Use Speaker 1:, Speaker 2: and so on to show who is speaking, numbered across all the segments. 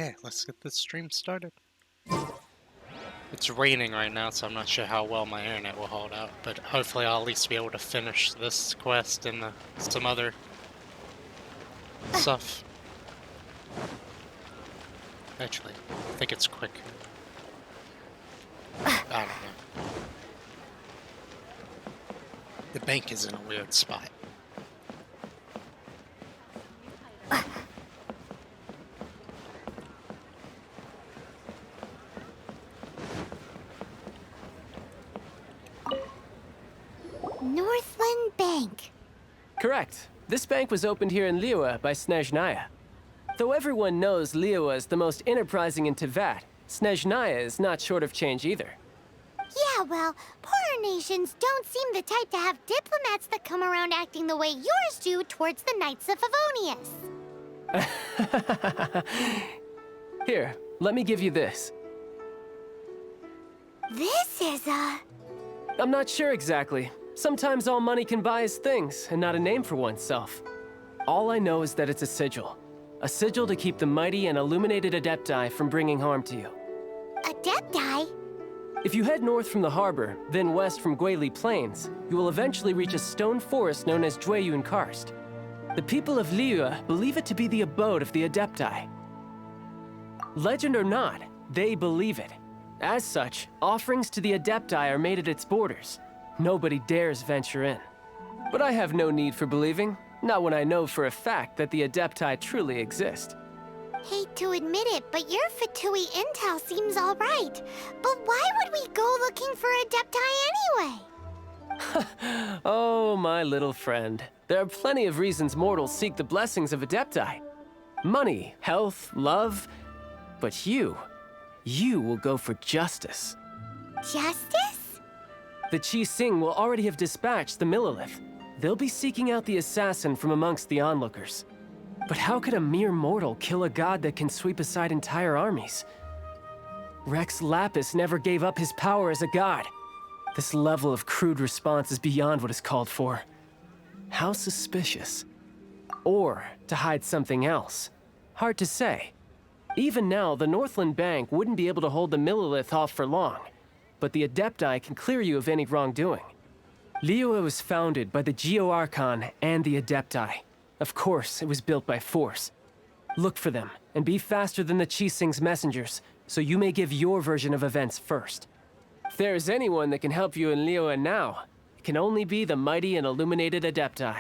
Speaker 1: Okay, let's get this stream started. It's raining right now, so I'm not sure how well my internet will hold out, but hopefully I'll at least be able to finish this quest and some other stuff. Actually, I think it's quick. I don't know. The bank is in a weird spot.
Speaker 2: Northland Bank.
Speaker 3: Correct. This bank was opened here in Liyue by Snezhnaya. Though everyone knows Liyue is the most enterprising in Teyvat, Snezhnaya is not short of change either.
Speaker 2: Yeah, well, poorer nations don't seem the type to have diplomats that come around acting the way yours do towards the Knights of Favonius.
Speaker 3: Here, let me give you this.
Speaker 2: This is
Speaker 3: I'm not sure exactly. Sometimes all money can buy is things, and not a name for oneself. All I know is that it's a sigil. A sigil to keep the mighty and illuminated Adepti from bringing harm to you.
Speaker 2: Adepti?
Speaker 3: If you head north from the harbor, then west from Guili Plains, you will eventually reach a stone forest known as Jueyun Karst. The people of Liyue believe it to be the abode of the Adepti. Legend or not, they believe it. As such, offerings to the Adepti are made at its borders. Nobody dares venture in. But I have no need for believing, not when I know for a fact that the Adepti truly exist.
Speaker 2: Hate to admit it, but your Fatui intel seems all right. But why would we go looking for Adepti anyway?
Speaker 3: Oh, my little friend. There are plenty of reasons mortals seek the blessings of Adepti. Money, health, love. But you will go for justice.
Speaker 2: Justice?
Speaker 3: The Chi Sing will already have dispatched the Millilith. They'll be seeking out the assassin from amongst the onlookers. But how could a mere mortal kill a god that can sweep aside entire armies? Rex Lapis never gave up his power as a god. This level of crude response is beyond what is called for. How suspicious. Or to hide something else. Hard to say. Even now, the Northland Bank wouldn't be able to hold the Millilith off for long, but the Adepti can clear you of any wrongdoing. Liyue was founded by the Geo-Archon and the Adepti. Of course, it was built by force. Look for them, and be faster than the Chi Sing's messengers, so you may give your version of events first. If there is anyone that can help you in Liyue now, it can only be the mighty and illuminated Adepti.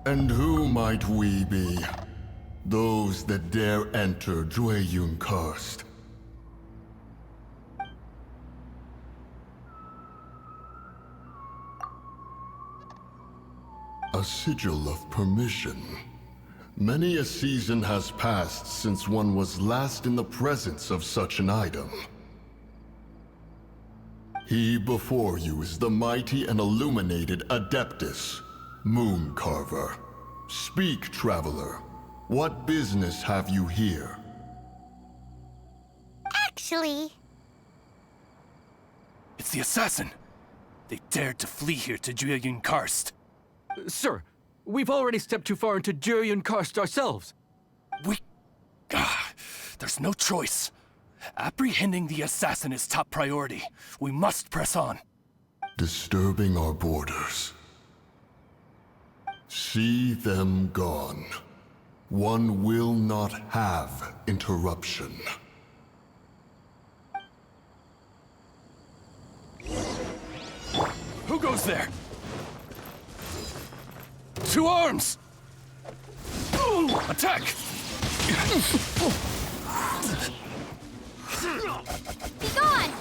Speaker 4: And who might we be? Those that dare enter Jueyun Karst. A sigil of permission. Many a season has passed since one was last in the presence of such an item. He before you is the mighty and illuminated Adeptus, Moon Carver. Speak, traveler. What business have you here?
Speaker 2: Actually,
Speaker 5: It's the assassin! They dared to flee here to Jueyun Karst.
Speaker 6: Sir, we've already stepped too far into Jueyun Karst ourselves.
Speaker 5: There's no choice. Apprehending the assassin is top priority. We must press on.
Speaker 4: Disturbing our borders. See them gone. One will not have interruption.
Speaker 5: Who goes there? Two arms! Attack!
Speaker 2: Be gone!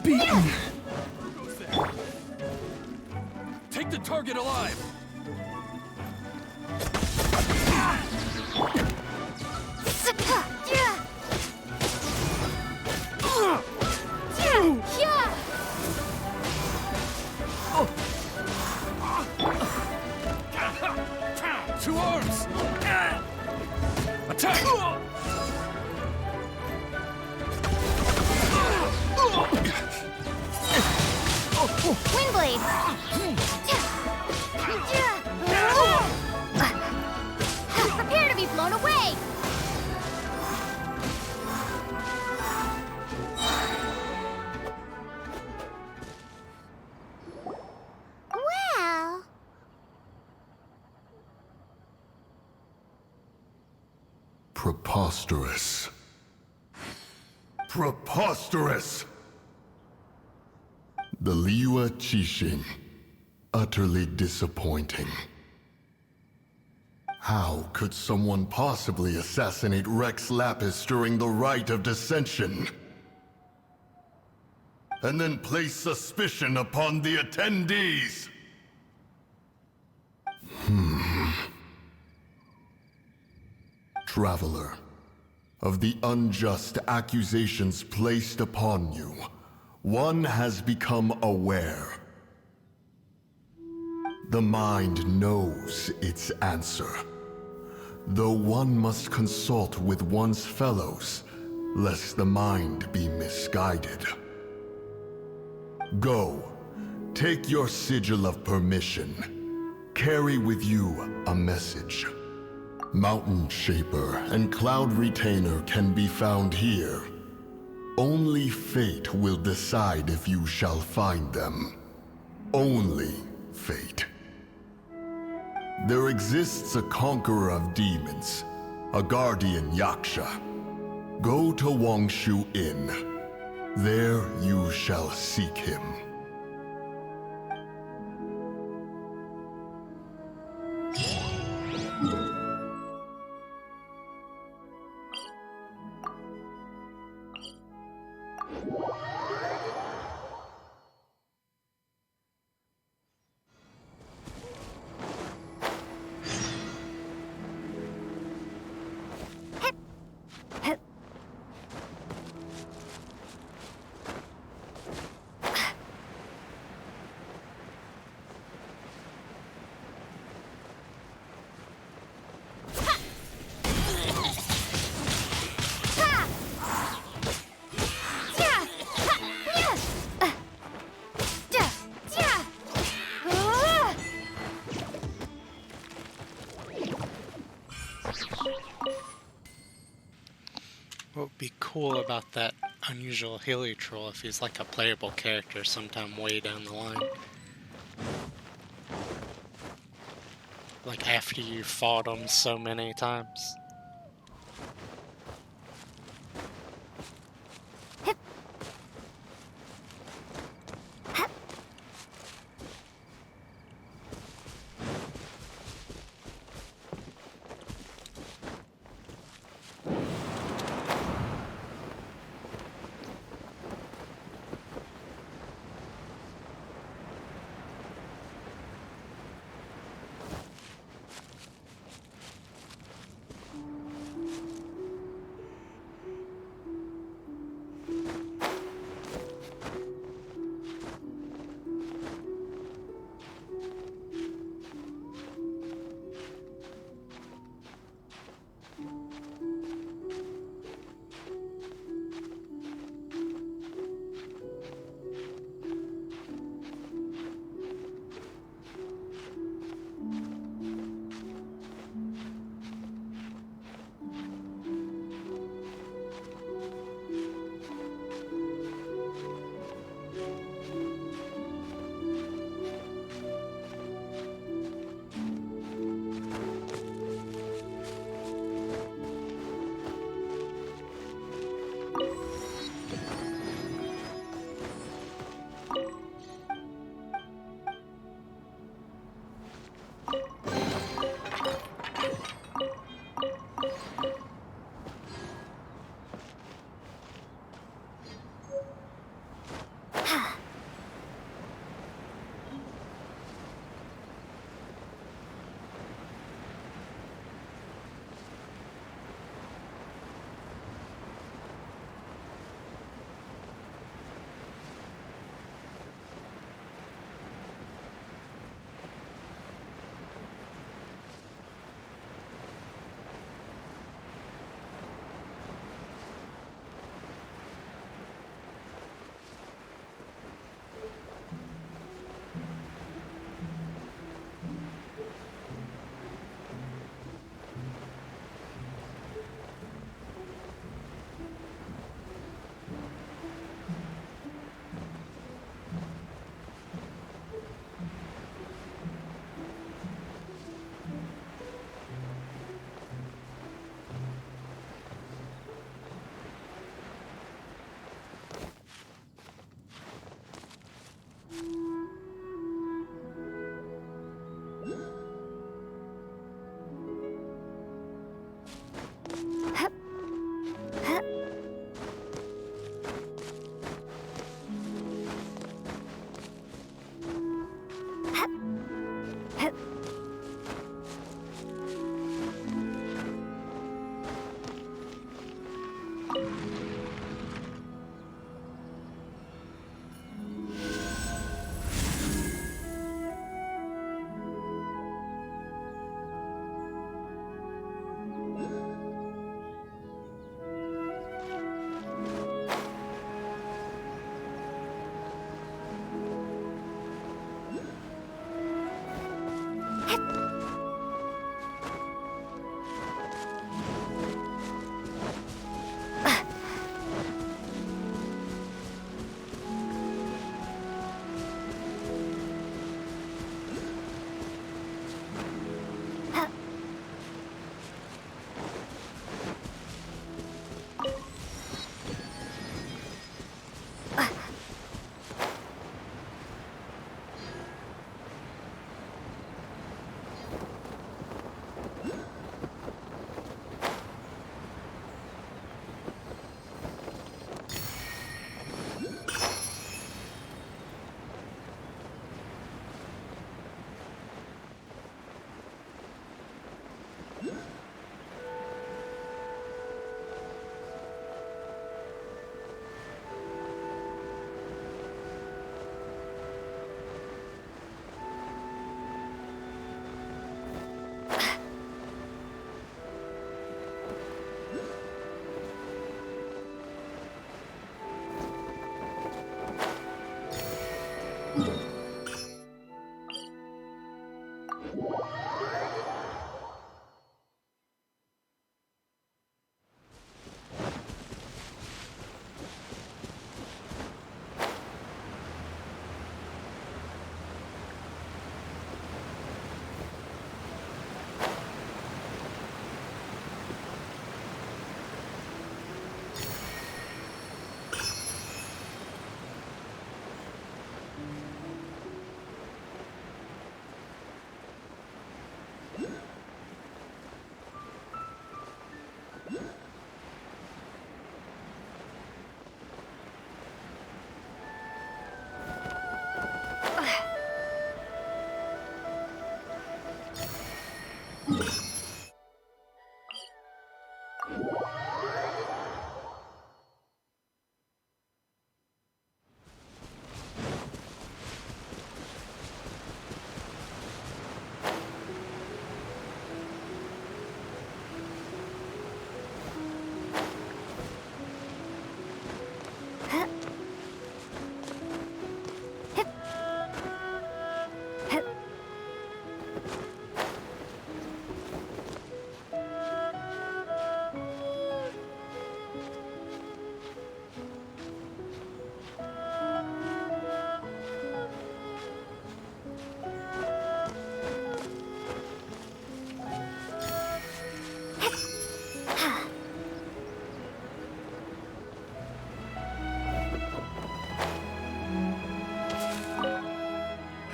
Speaker 5: Beaten! Take the target alive! Two arms! Attack!
Speaker 2: Windblade! Prepare to be blown away! Well...
Speaker 4: Preposterous. Preposterous! The Liua Qixing. Utterly disappointing. How could someone possibly assassinate Rex Lapis during the Rite of Dissension? And then place suspicion upon the attendees? Traveler, of the unjust accusations placed upon you, one has become aware. The mind knows its answer, though one must consult with one's fellows, lest the mind be misguided. Go, take your sigil of permission. Carry with you a message. Mountain Shaper and Cloud Retainer can be found here. Only fate will decide if you shall find them. Only fate. There exists a conqueror of demons, a guardian Yaksha. Go to Wangshu Inn. There you shall seek him.
Speaker 1: What would be cool about that unusual Heliotroll if he's like a playable character sometime way down the line? Like after you fought him so many times.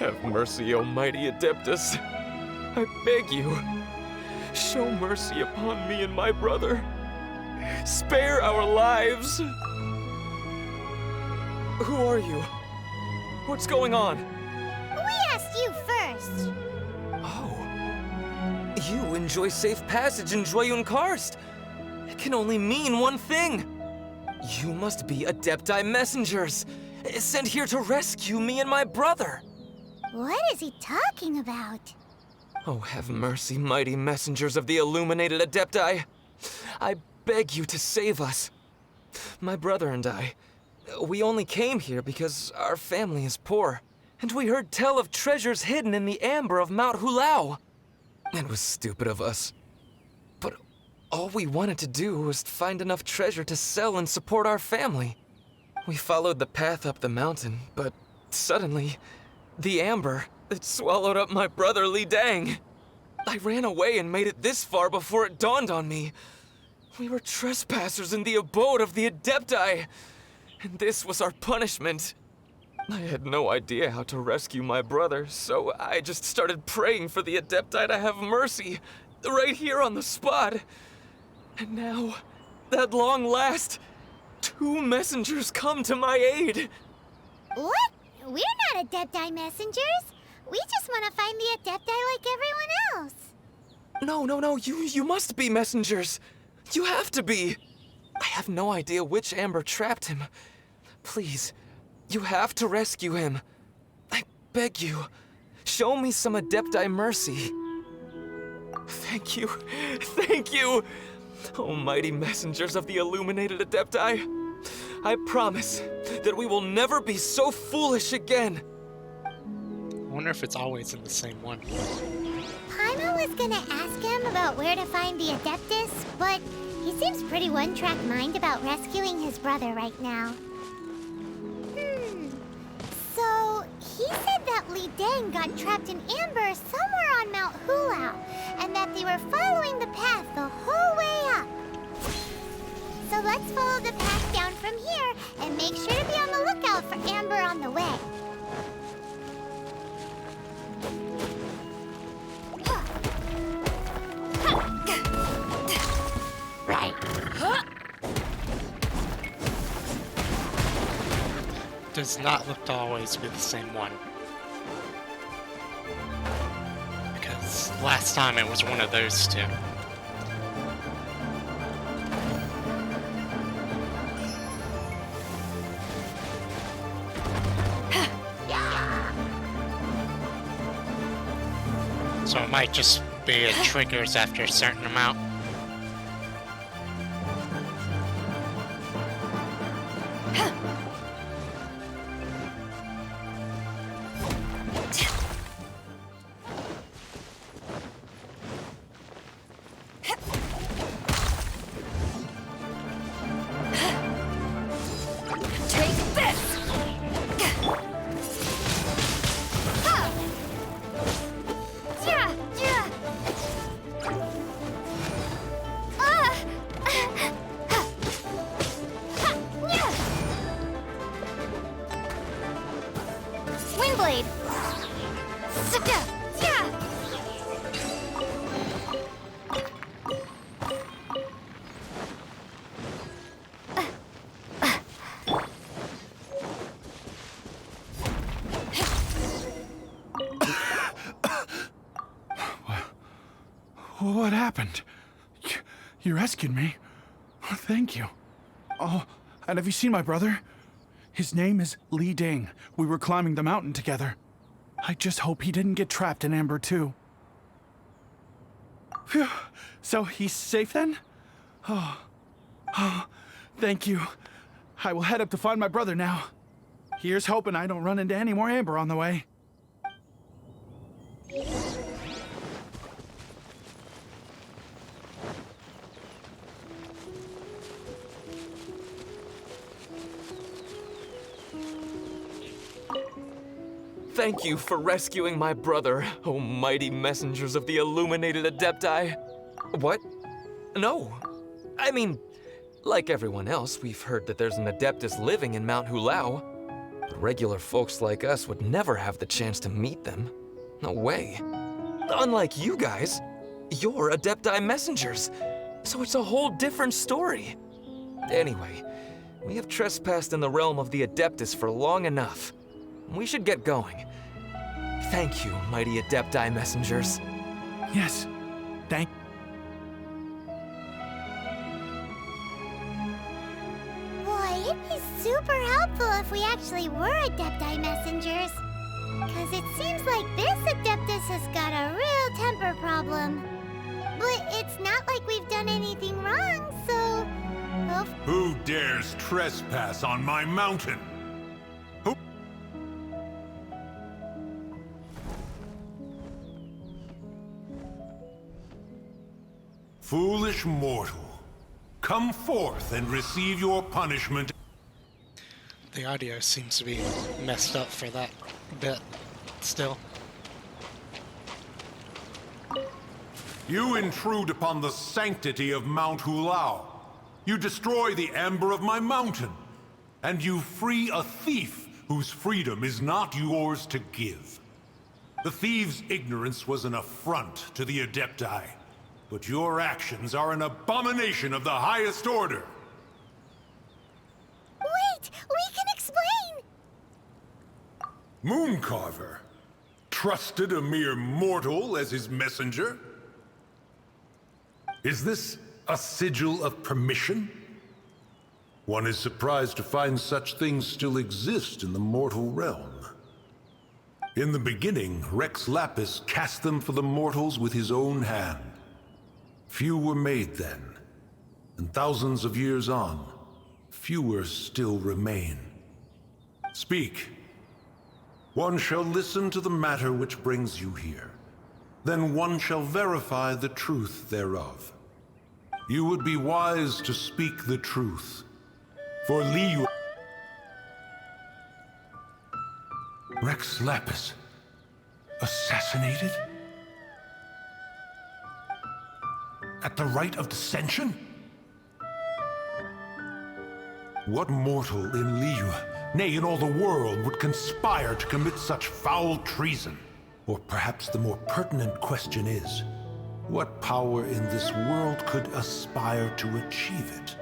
Speaker 7: Have mercy, O mighty Adeptus. I beg you, show mercy upon me and my brother. Spare our lives. Who are you? What's going on?
Speaker 2: We asked you first.
Speaker 7: Oh. You enjoy safe passage in Joyun Karst. It can only mean one thing. You must be Adepti messengers, sent here to rescue me and my brother.
Speaker 2: What is he talking about?
Speaker 7: Oh, have mercy, mighty messengers of the illuminated Adepti. I beg you to save us. My brother and I, we only came here because our family is poor, and we heard tell of treasures hidden in the amber of Mount Hulao. It was stupid of us. But all we wanted to do was find enough treasure to sell and support our family. We followed the path up the mountain, but suddenly, the amber, it swallowed up my brother Li Dang. I ran away and made it this far before it dawned on me. We were trespassers in the abode of the Adepti, and this was our punishment. I had no idea how to rescue my brother, so I just started praying for the Adepti to have mercy, right here on the spot. And now, at long last, 2 messengers come to my aid.
Speaker 2: What? We're not Adepti messengers. We just want to find the Adepti like everyone else.
Speaker 7: No, you must be messengers. You have to be. I have no idea which amber trapped him. Please, you have to rescue him. I beg you, show me some Adepti mercy. Thank you, thank you. Oh, mighty messengers of the illuminated Adepti. I promise that we will never be so foolish again.
Speaker 1: I wonder if it's always in the same one.
Speaker 2: Paimon was gonna ask him about where to find the Adeptus, but he seems pretty one-track mind about rescuing his brother right now. So, he said that Li Dang got trapped in amber somewhere on Mount Hulao, and that they were following the path the whole way up. So let's follow the path down from here, and make sure to be on the lookout for amber on the way. Right.
Speaker 1: Does not look to always be the same one. Because last time it was one of those two. So it might just be it triggers after a certain amount.
Speaker 2: Windblade!
Speaker 8: What happened? You rescued me. Oh, thank you. Oh, and have you seen my brother? His name is Li Ding. We were climbing the mountain together. I just hope he didn't get trapped in amber too. Phew. So he's safe then? Oh, thank you. I will head up to find my brother now. Here's hoping I don't run into any more amber on the way.
Speaker 7: Thank you for rescuing my brother, oh mighty messengers of the illuminated Adepti. What? No. I mean, like everyone else, we've heard that there's an Adeptus living in Mount Hulao. Regular folks like us would never have the chance to meet them. No way. Unlike you guys, you're Adepti messengers, so it's a whole different story. Anyway, we have trespassed in the realm of the Adeptus for long enough. We should get going. Thank you, mighty Adepti messengers.
Speaker 8: Yes, thank.
Speaker 2: Boy, it'd be super helpful if we actually were Adepti messengers. Because it seems like this Adeptus has got a real temper problem. But it's not like we've done anything wrong, so... Well,
Speaker 9: Who dares trespass on my mountain? Who? Foolish mortal, come forth and receive your punishment.
Speaker 1: The audio seems to be messed up for that bit still.
Speaker 9: You intrude upon the sanctity of Mount Hulao. You destroy the amber of my mountain. And you free a thief whose freedom is not yours to give. The thief's ignorance was an affront to the Adepti. But your actions are an abomination of the highest order.
Speaker 2: wait! We can explain!
Speaker 9: Mooncarver trusted a mere mortal as his messenger? Is this a sigil of permission? One is surprised to find such things still exist in the mortal realm. In the beginning, Rex Lapis cast them for the mortals with his own hand. Few were made then, and thousands of years on, fewer still remain. Speak. One shall listen to the matter which brings you here. Then one shall verify the truth thereof. You would be wise to speak the truth. For Liu... Rex Lapis... assassinated? At the rite of dissension? What mortal in Liu, nay, in all the world, would conspire to commit such foul treason? Or perhaps the more pertinent question is, what power in this world could aspire to achieve it?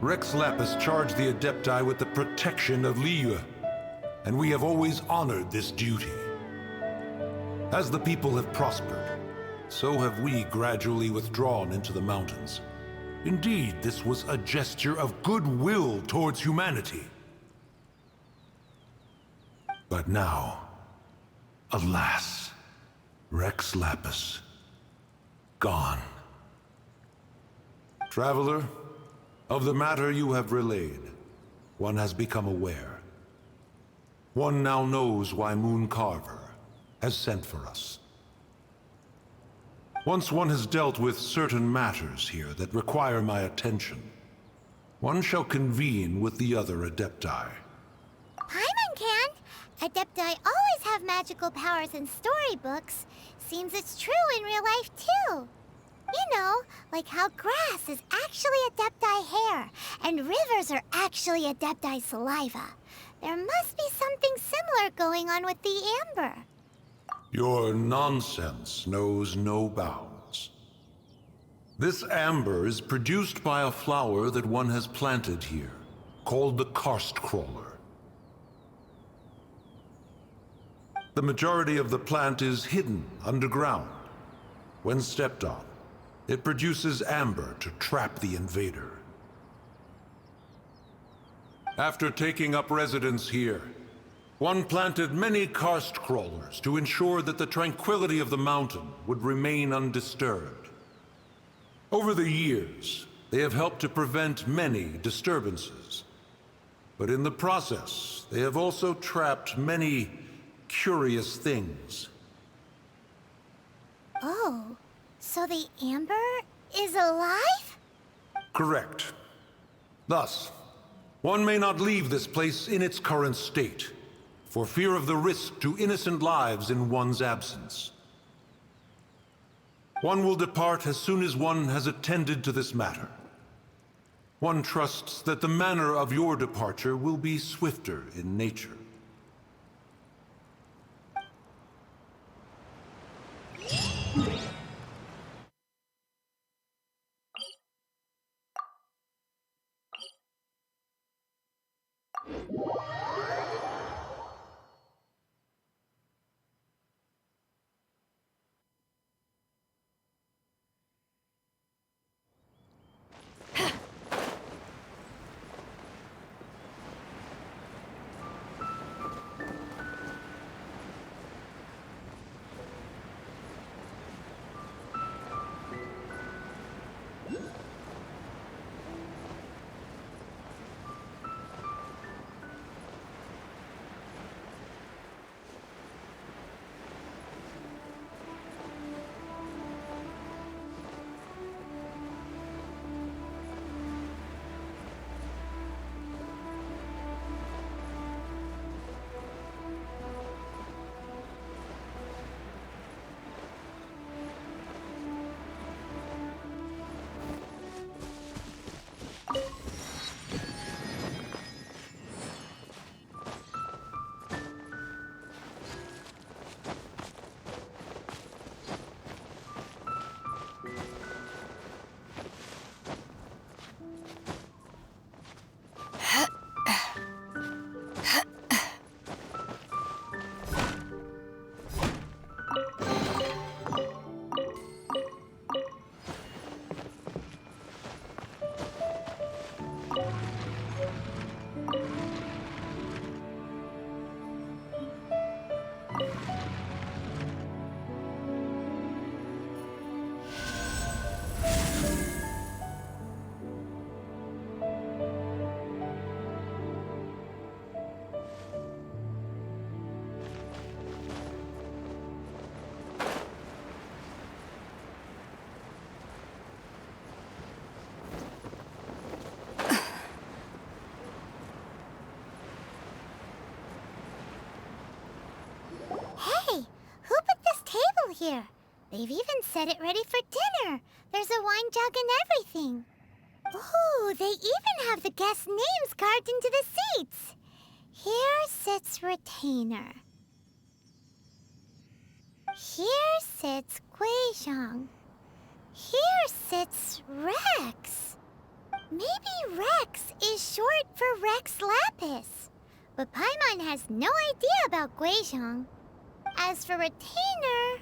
Speaker 9: Rex Lapis charged the Adepti with the protection of Liu, and we have always honored this duty. As the people have prospered, so have we gradually withdrawn into the mountains. Indeed, this was a gesture of goodwill towards humanity. But now, alas, Rex Lapis, gone. Traveler, of the matter you have relayed, one has become aware. One now knows why Mooncarver has sent for us. Once one has dealt with certain matters here that require my attention, one shall convene with the other Adepti.
Speaker 2: Paimon can! Adepti always have magical powers in storybooks. Seems it's true in real life, too. You know, like how grass is actually Adepti hair, and rivers are actually Adepti saliva. There must be something similar going on with the amber.
Speaker 9: Your nonsense knows no bounds. This amber is produced by a flower that one has planted here, called the karst crawler. The majority of the plant is hidden underground. When stepped on, it produces amber to trap the invader. After taking up residence here, one planted many karst crawlers to ensure that the tranquility of the mountain would remain undisturbed. Over the years, they have helped to prevent many disturbances. But in the process, they have also trapped many curious things.
Speaker 2: Oh, so the amber is alive?
Speaker 9: Correct. Thus, one may not leave this place in its current state, for fear of the risk to innocent lives in one's absence. One will depart as soon as one has attended to this matter. One trusts that the manner of your departure will be swifter in nature.
Speaker 2: Hey, who put this table here? They've even set it ready for dinner. There's a wine jug and everything. Ooh, they even have the guests' names carved into the seats. Here sits Retainer. Here sits Guizhong. Here sits Rex. Maybe Rex is short for Rex Lapis. But Paimon has no idea about Guizhong. As for Retainer...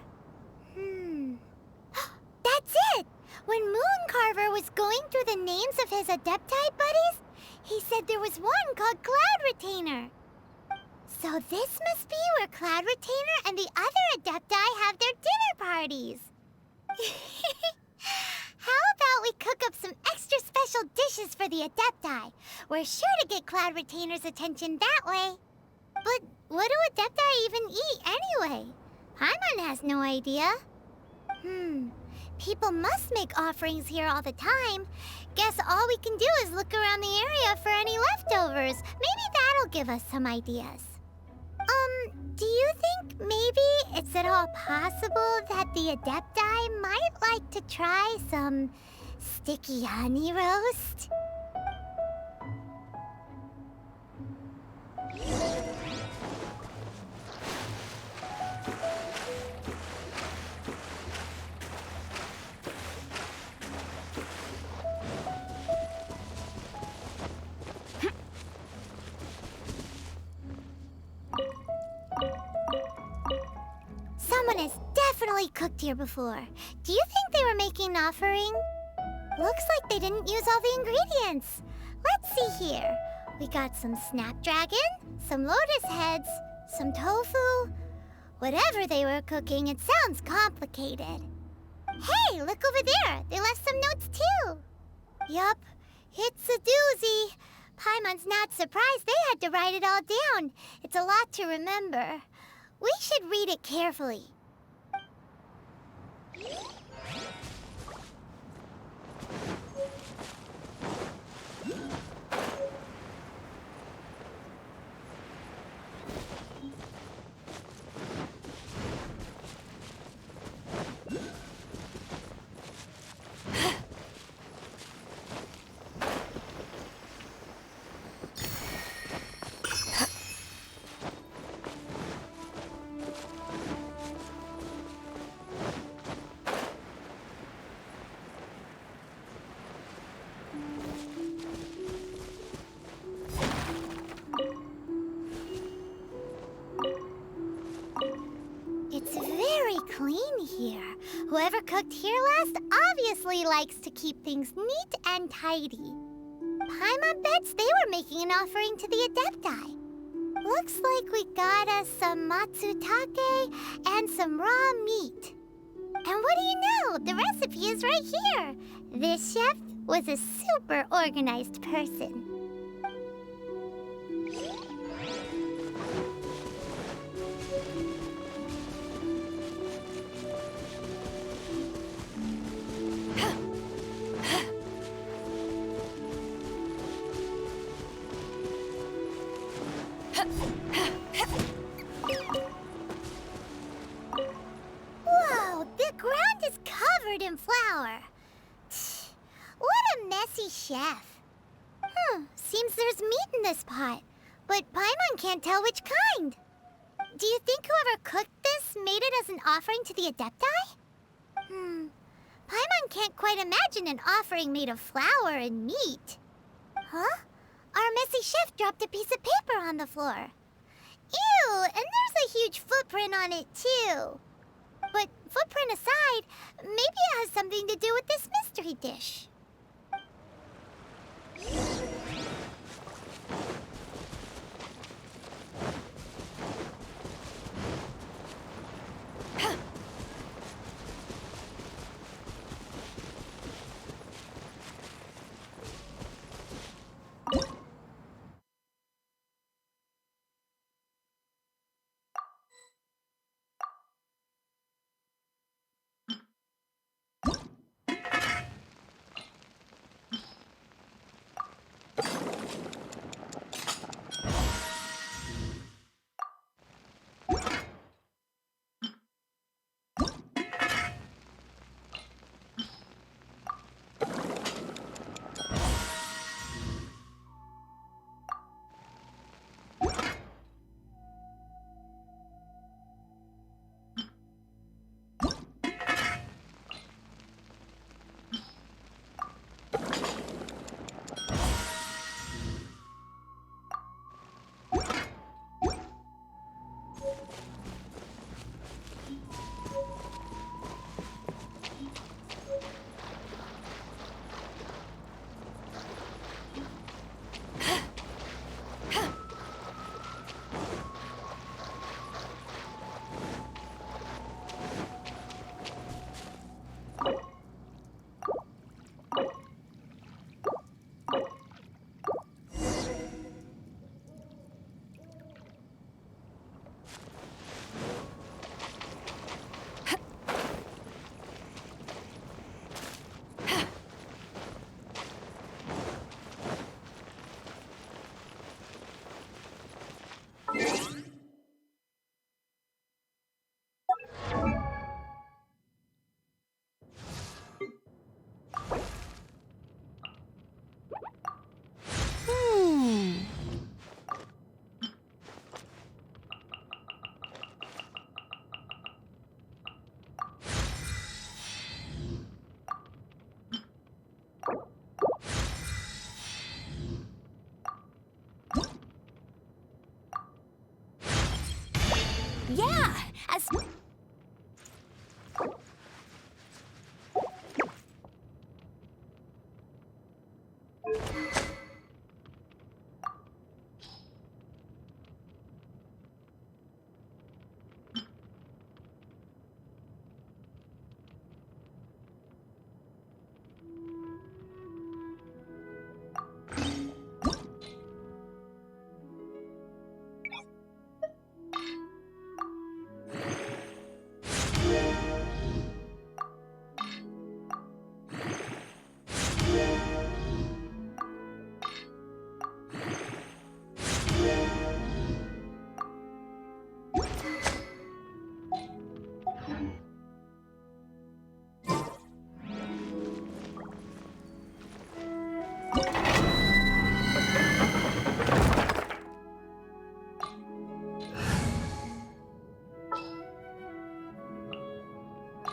Speaker 2: That's it! When Mooncarver was going through the names of his Adepti buddies, he said there was one called Cloud Retainer. So this must be where Cloud Retainer and the other Adepti have their dinner parties. How about we cook up some extra special dishes for the Adepti? We're sure to get Cloud Retainer's attention that way. But what do Adepti even eat anyway? Paimon has no idea. People must make offerings here all the time. Guess all we can do is look around the area for any leftovers. Maybe that'll give us some ideas. Do you think maybe it's at all possible that the Adepti might like to try some sticky honey roast? Someone has definitely cooked here before. Do you think they were making an offering? Looks like they didn't use all the ingredients. Let's see here. We got some snapdragon, some lotus heads, some tofu. Whatever they were cooking, it sounds complicated. Hey, look over there. They left some notes too. Yup, it's a doozy. Paimon's not surprised they had to write it all down. It's a lot to remember. We should read it carefully. cooked here last obviously likes to keep things neat and tidy. Paimon bets they were making an offering to the Adepti. Looks like we got us some matsutake and some raw meat. And what do you know? The recipe is right here. This chef was a super organized person. Whoa, the ground is covered in flour. What a messy chef. Seems there's meat in this pot, but Paimon can't tell which kind. Do you think whoever cooked this made it as an offering to the Adepti? Paimon can't quite imagine an offering made of flour and meat. Huh? Our messy chef dropped a piece of paper on the floor. Ew, and there's a huge footprint on it, too. But footprint aside, maybe it has something to do with this mystery dish. Yeah, as...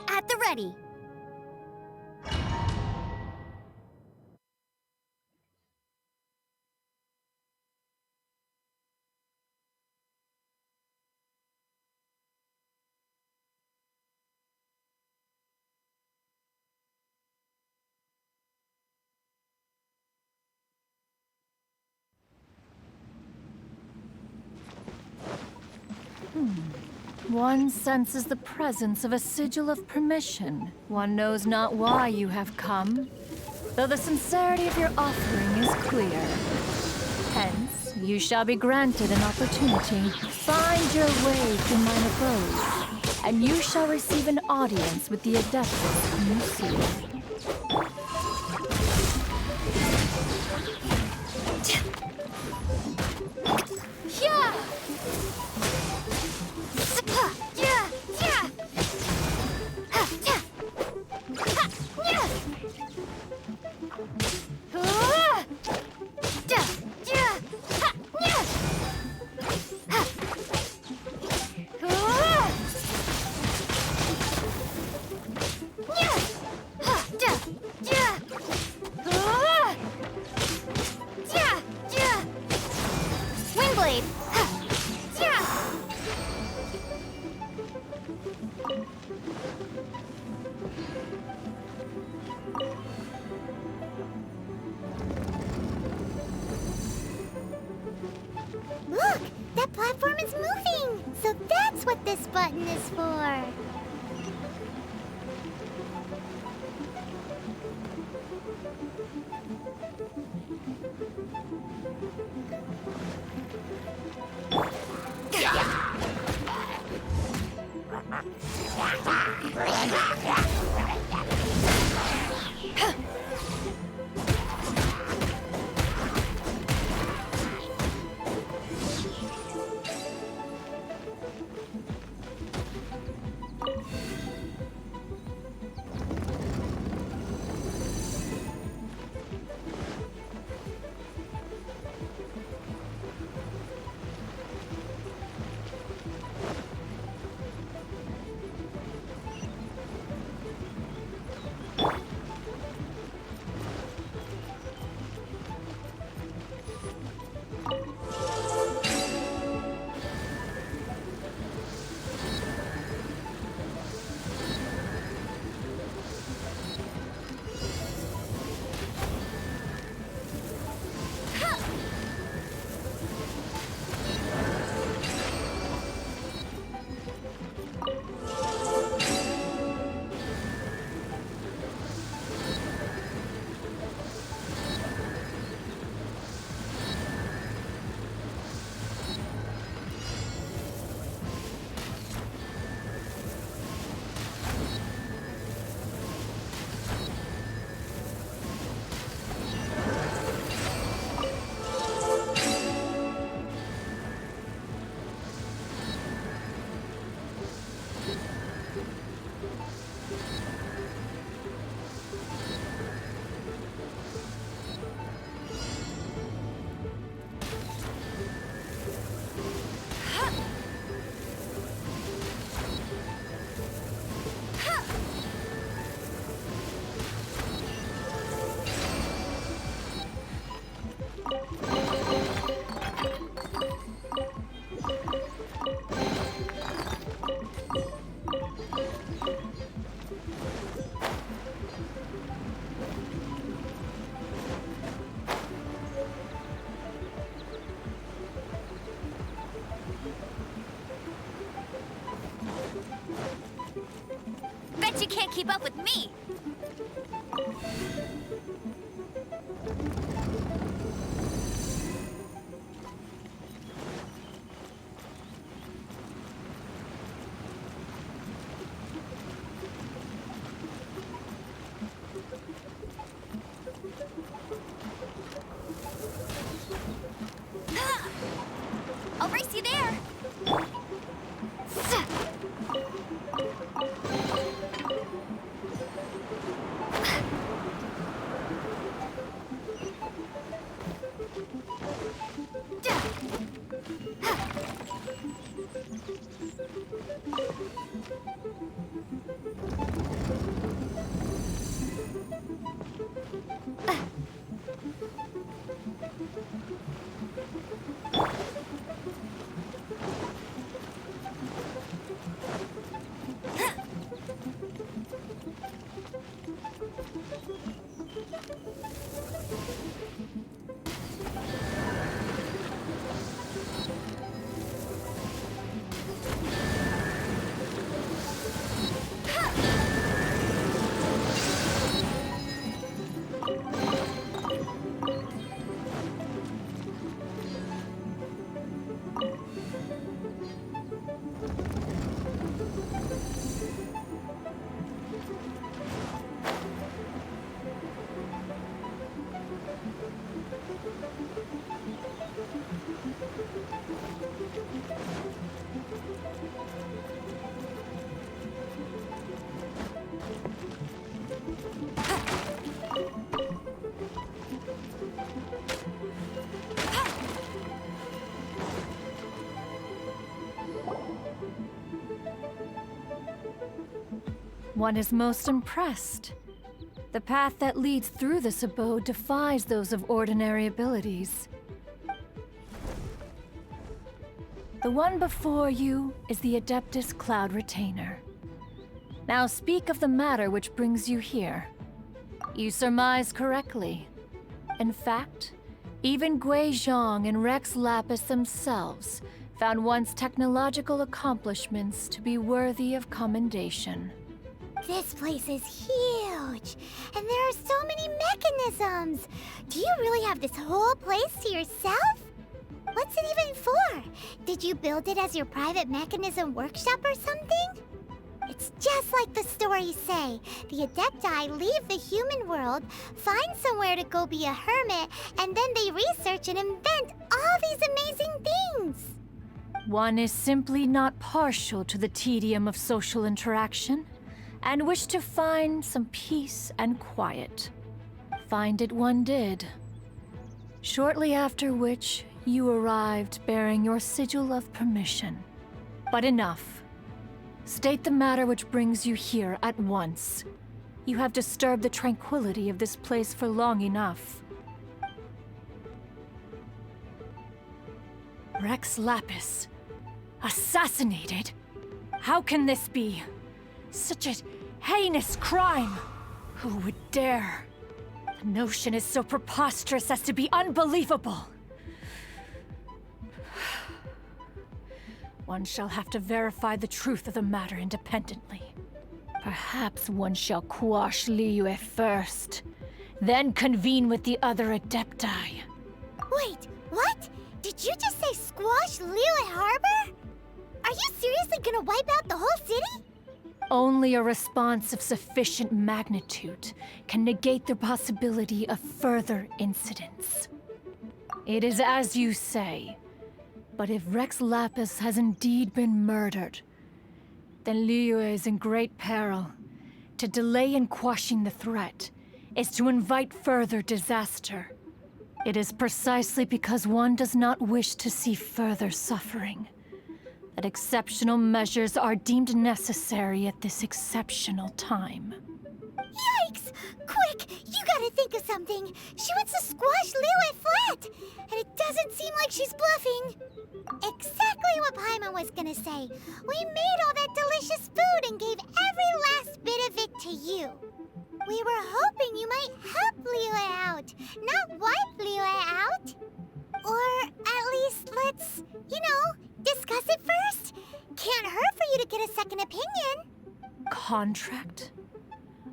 Speaker 2: At the ready.
Speaker 10: One senses the presence of a sigil of permission. One knows not why you have come, though the sincerity of your offering is clear. Hence, you shall be granted an opportunity. Find your way through mine abode, and you shall receive an audience with the Adeptus whom you seek.
Speaker 2: Windblade! Look! That platform is moving! So that's what this button is for!
Speaker 11: Bet you can't keep up with me! I'll race you there!
Speaker 10: One is most impressed. The path that leads through this abode defies those of ordinary abilities. The one before you is the Adeptus Cloud Retainer. Now speak of the matter which brings you here. You surmise correctly. In fact, even Gui Zhang and Rex Lapis themselves found one's technological accomplishments to be worthy of commendation.
Speaker 2: This place is huge, and there are so many mechanisms. Do you really have this whole place to yourself? What's it even for? Did you build it as your private mechanism workshop or something? It's just like the stories say. The Adepti leave the human world, find somewhere to go be a hermit, and then they research and invent all these amazing things.
Speaker 10: One is simply not partial to the tedium of social interaction, and wished to find some peace and quiet. Find it one did. Shortly after which, you arrived bearing your sigil of permission. But enough. State the matter which brings you here at once. You have disturbed the tranquility of this place for long enough. Rex Lapis. Assassinated? How can this be? Such a heinous crime! Who would dare? The notion is so preposterous as to be unbelievable. One shall have to verify the truth of the matter independently. Perhaps one shall quash Liyue first, then convene with the other Adepti.
Speaker 2: Wait, what? Did you just say squash Liyue Harbor? Are you seriously gonna wipe out the whole city?
Speaker 10: Only a response of sufficient magnitude can negate the possibility of further incidents. It is as you say, but if Rex Lapis has indeed been murdered, then Liyue is in great peril. To delay in quashing the threat is to invite further disaster. It is precisely because one does not wish to see further suffering that exceptional measures are deemed necessary at this exceptional time.
Speaker 2: Yikes! Quick, you gotta think of something. She wants to squash Liyue flat, and it doesn't seem like she's bluffing. Exactly what Paimon was gonna say. We made all that delicious food and gave every last bit of it to you. We were hoping you might help Liyue out, not wipe Liyue out. Or at least let's, discuss it first. Can't hurt for you to get a second opinion.
Speaker 10: Contract?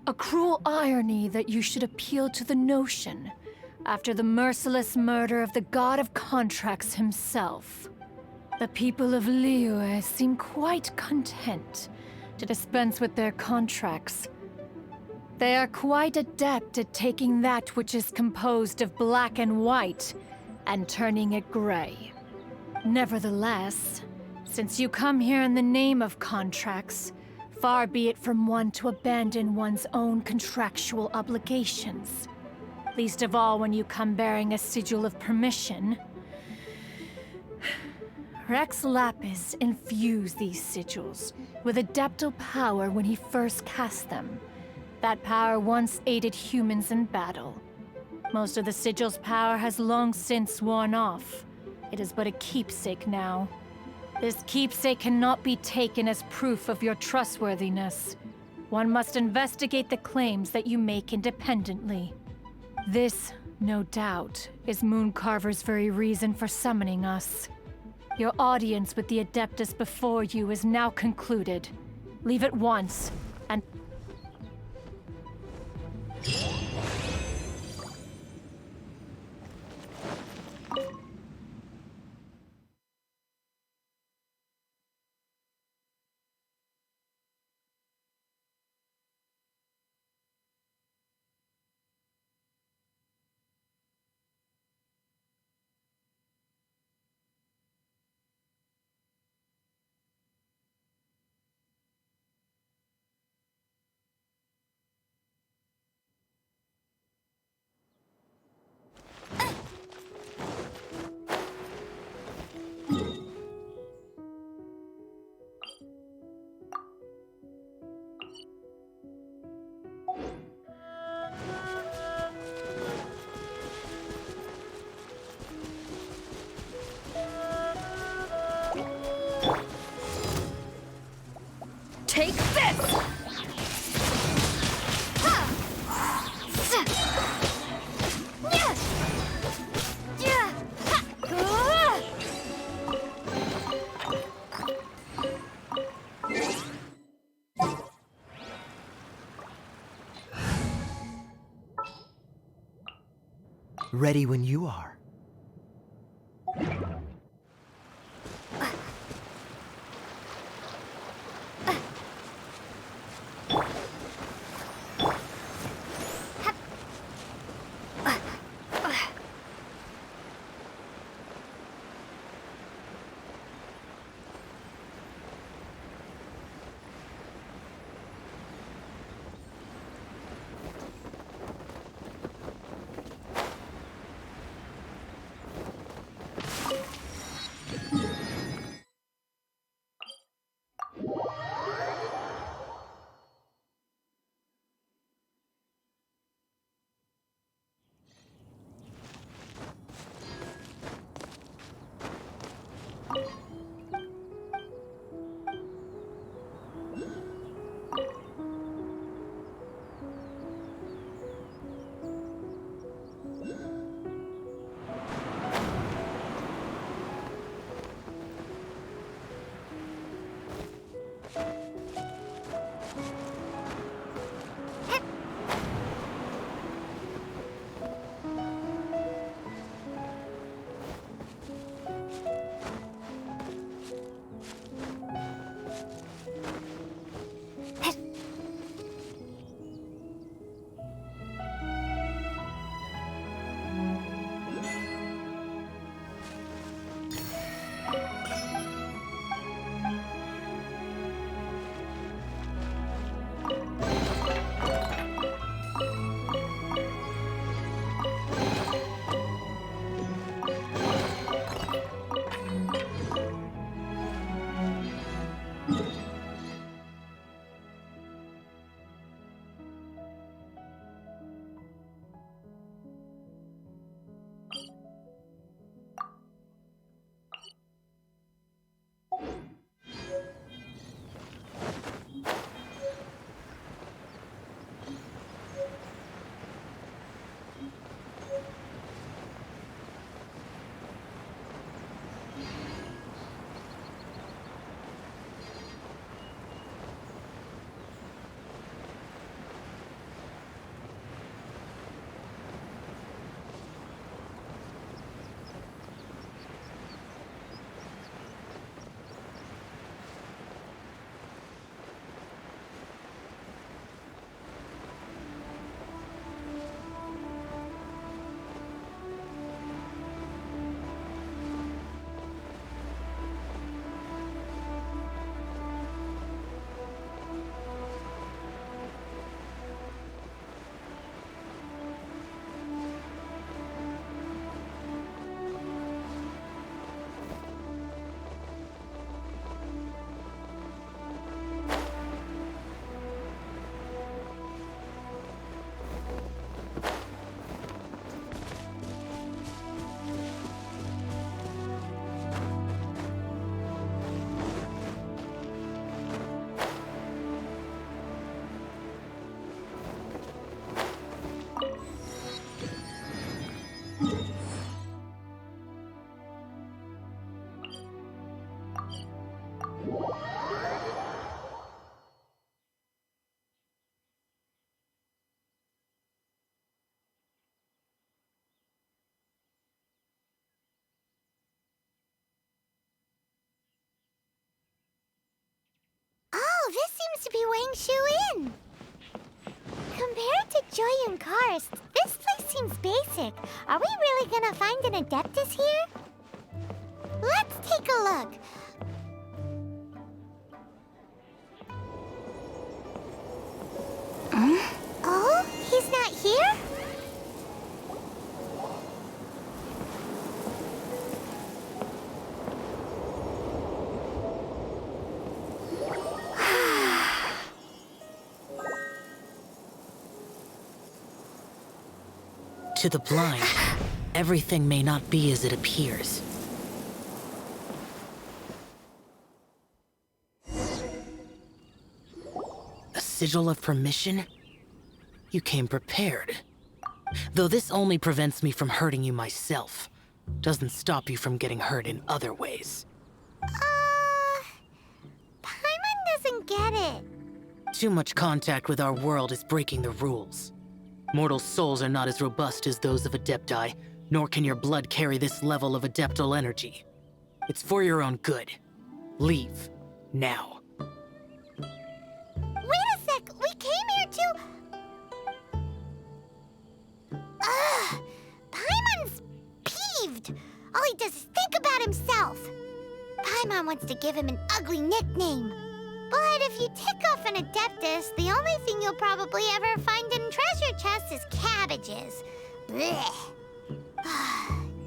Speaker 10: A cruel irony that you should appeal to the notion after the merciless murder of the god of contracts himself. The people of Liyue seem quite content to dispense with their contracts. They are quite adept at taking that which is composed of black and white and turning it gray. Nevertheless, since you come here in the name of contracts, far be it from one to abandon one's own contractual obligations. Least of all when you come bearing a sigil of permission. Rex Lapis infused these sigils with adeptal power when he first cast them. That power once aided humans in battle. Most of the sigil's power has long since worn off. It is but a keepsake now. This keepsake cannot be taken as proof of your trustworthiness. One must investigate the claims that you make independently. This, no doubt, is Mooncarver's very reason for summoning us. Your audience with the Adeptus before you is now concluded. Leave at once, and... Take this!
Speaker 12: Ready when you are.
Speaker 2: Oh, this seems to be Wang Shu Inn. Compared to Joyun Karst, this place seems basic. Are we really gonna find an Adeptus here? Let's take a look. Oh, he's not here?
Speaker 13: To the blind, everything may not be as it appears. sigil of permission? You came prepared. Though this only prevents me from hurting you myself, doesn't stop you from getting hurt in other ways.
Speaker 2: Paimon doesn't get it.
Speaker 13: Too much contact with our world is breaking the rules. Mortal souls are not as robust as those of Adepti, nor can your blood carry this level of adeptal energy. It's for your own good. Leave. Now.
Speaker 2: Wait a sec, we came here to... Paimon's peeved. All he does is think about himself. Paimon wants to give him an ugly nickname. But if you tick off an Adeptus, the only thing you'll probably ever find in treasure chests is cabbages. Blech.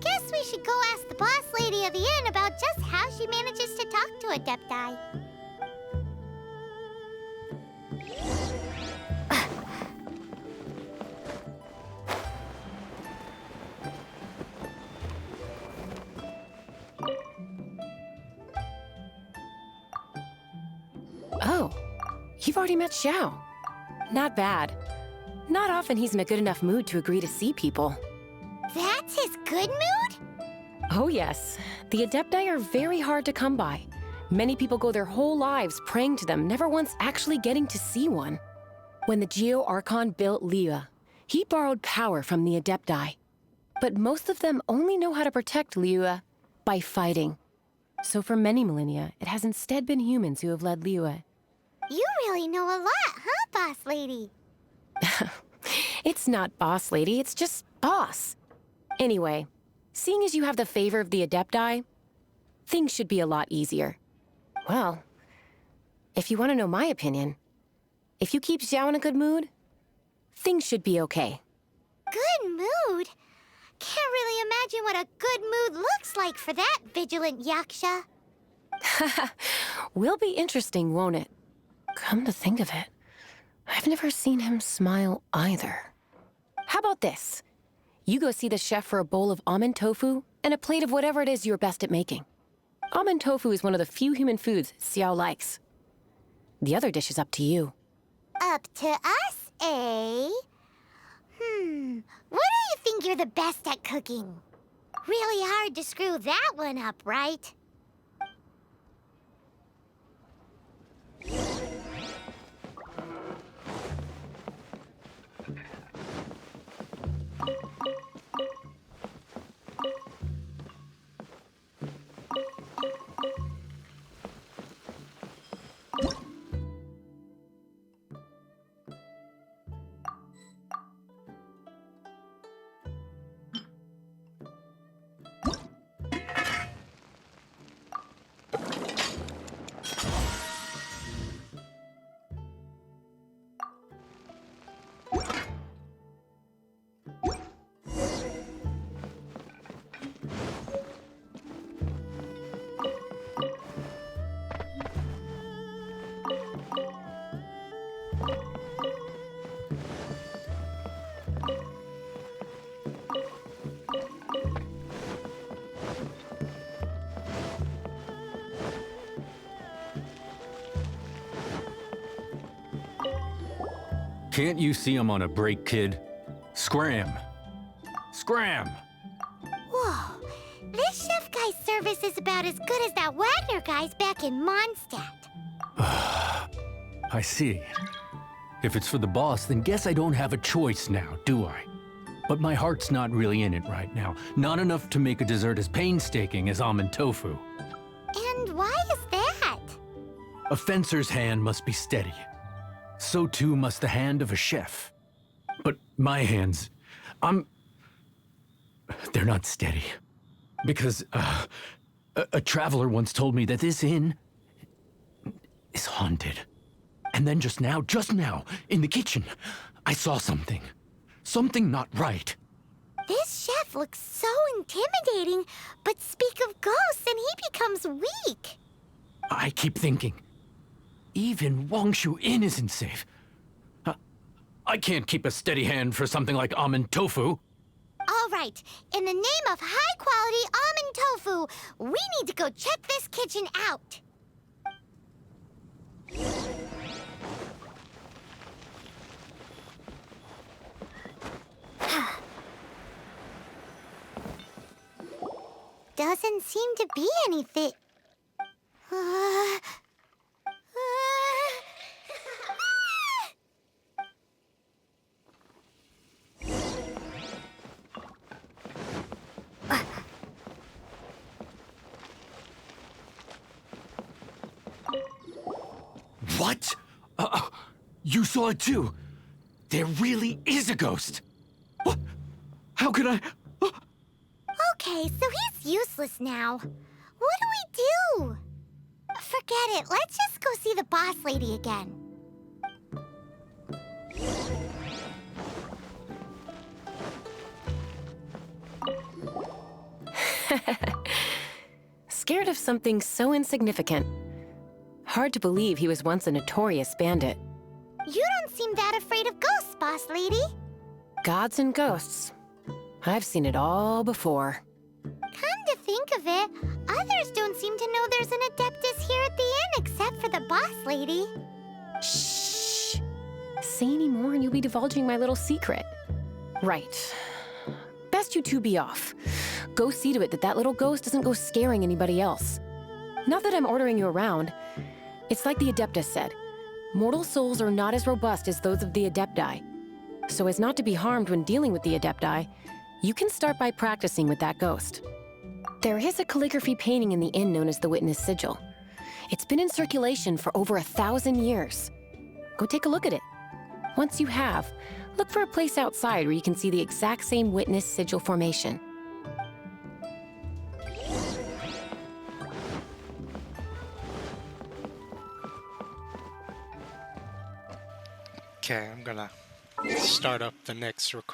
Speaker 2: Guess we should go ask the boss lady of the inn about just how she manages to talk to Adepti.
Speaker 14: Oh, you've already met Xiao. Not bad. Not often he's in a good enough mood to agree to see people.
Speaker 2: That's his good mood?
Speaker 14: Oh yes. The Adepti are very hard to come by. Many people go their whole lives praying to them, never once actually getting to see one. When the Geo Archon built Liyue, he borrowed power from the Adepti. But most of them only know how to protect Liyue by fighting. So for many millennia, it has instead been humans who have led Liyue.
Speaker 2: You really know a lot, huh, boss lady?
Speaker 14: It's not boss lady, it's just boss. Anyway, seeing as you have the favor of the Adepti, things should be a lot easier. Well, if you want to know my opinion, if you keep Xiao in a good mood, things should be okay.
Speaker 2: Good mood? Can't really imagine what a good mood looks like for that vigilant Yaksha.
Speaker 14: Will be interesting, won't it? Come to think of it, I've never seen him smile either. How about this? You go see the chef for a bowl of almond tofu and a plate of whatever it is you're best at making. Almond tofu is one of the few human foods Xiao likes. The other dish is up to you.
Speaker 2: Up to us, eh? What do you think you're the best at cooking? Really hard to screw that one up, right?
Speaker 6: Can't you see I'm on a break, kid? Scram! Scram!
Speaker 2: Whoa, this chef guy's service is about as good as that Wagner guy's back in Mondstadt.
Speaker 6: I see. If it's for the boss, then guess I don't have a choice now, do I? But my heart's not really in it right now. Not enough to make a dessert as painstaking as almond tofu.
Speaker 2: And why is that?
Speaker 6: A fencer's hand must be steady. So too must the hand of a chef. But my hands, they're not steady. Because, a traveler once told me that this inn is haunted. And then just now, in the kitchen, I saw something. Something not right.
Speaker 2: This chef looks so intimidating, but speak of ghosts and he becomes weak.
Speaker 6: I keep thinking, even Wangshu Inn isn't safe. I can't keep a steady hand for something like almond tofu.
Speaker 2: All right, in the name of high-quality almond tofu, we need to go check this kitchen out. doesn't seem to be anything.
Speaker 6: What? You saw it too? There really is a ghost! What? How could I...
Speaker 2: Okay, so he's useless now. What do we do? Forget it. Let's just go see the boss lady again.
Speaker 14: Scared of something so insignificant. Hard to believe he was once a notorious bandit.
Speaker 2: You don't seem that afraid of ghosts, boss lady.
Speaker 14: Gods and ghosts. I've seen it all before.
Speaker 2: Come to think of it, others don't seem to know there's an Adeptus here at the inn except for the boss lady.
Speaker 14: Shh. Say any more and you'll be divulging my little secret. Right. Best you two be off. Go see to it that that little ghost doesn't go scaring anybody else. Not that I'm ordering you around. It's like the Adeptus said. Mortal souls are not as robust as those of the Adepti. So as not to be harmed when dealing with the Adepti, you can start by practicing with that ghost. There is a calligraphy painting in the inn known as the Witness Sigil. It's been in circulation for over 1,000 years. Go take a look at it. Once you have, look for a place outside where you can see the exact same Witness Sigil formation.
Speaker 1: Okay, I'm gonna start up the next recording.